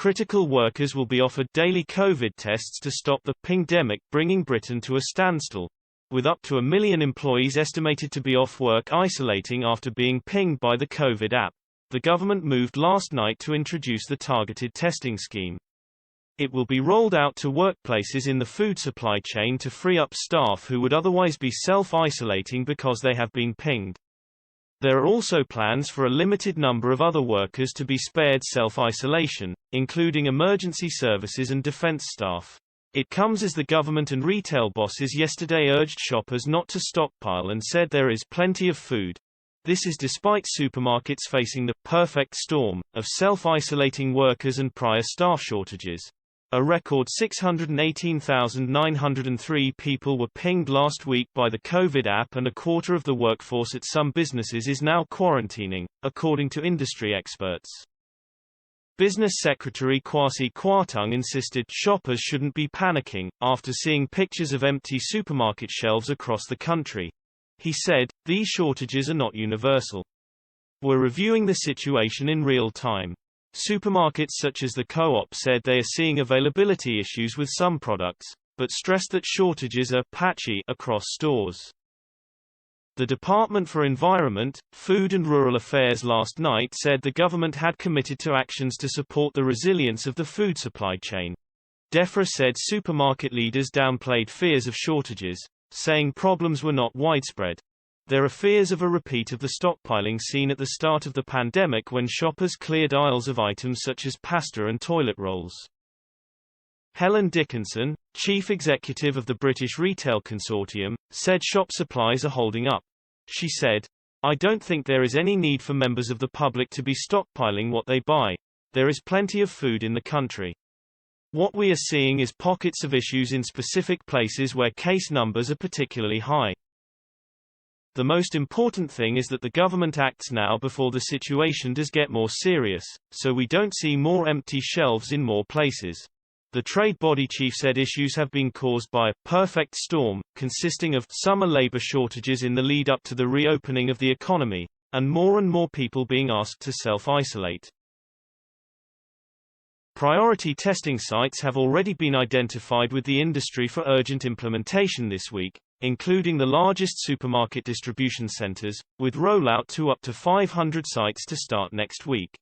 Critical workers will be offered daily COVID tests to stop the Pingd3mic bringing Britain to a standstill, with up to 1 million employees estimated to be off work isolating after being pinged by the COVID app. The government moved last night to introduce the targeted testing scheme. It will be rolled out to workplaces in the food supply chain to free up staff who would otherwise be self-isolating because they have been pinged. There are also plans for a limited number of other workers to be spared self-isolation, including emergency services and defense staff. It comes as the government and retail bosses yesterday urged shoppers not to stockpile and said there is plenty of food. This is despite supermarkets facing the perfect storm of self-isolating workers and prior staff shortages. A record 618,903 people were pinged last week by the COVID app, and a quarter of the workforce at some businesses is now quarantining, according to industry experts. Business Secretary Kwasi Kwartung insisted shoppers shouldn't be panicking, after seeing pictures of empty supermarket shelves across the country. He said, "These shortages are not universal. We're reviewing the situation in real time." Supermarkets such as the Co-op said they are seeing availability issues with some products, but stressed that shortages are patchy across stores. The Department for Environment, Food and Rural Affairs last night said the government had committed to actions to support the resilience of the food supply chain. DEFRA said supermarket leaders downplayed fears of shortages, saying problems were not widespread. There are fears of a repeat of the stockpiling seen at the start of the pandemic when shoppers cleared aisles of items such as pasta and toilet rolls. Helen Dickinson, chief executive of the British Retail Consortium, said shop supplies are holding up. She said, "I don't think there is any need for members of the public to be stockpiling what they buy. There is plenty of food in the country. What we are seeing is pockets of issues in specific places where case numbers are particularly high. The most important thing is that the government acts now before the situation does get more serious, so we don't see more empty shelves in more places." The trade body chief said issues have been caused by a perfect storm, consisting of summer labor shortages in the lead up to the reopening of the economy, and more people being asked to self-isolate. Priority testing sites have already been identified with the industry for urgent implementation this week, including the largest supermarket distribution centers, with rollout to up to 500 sites to start next week.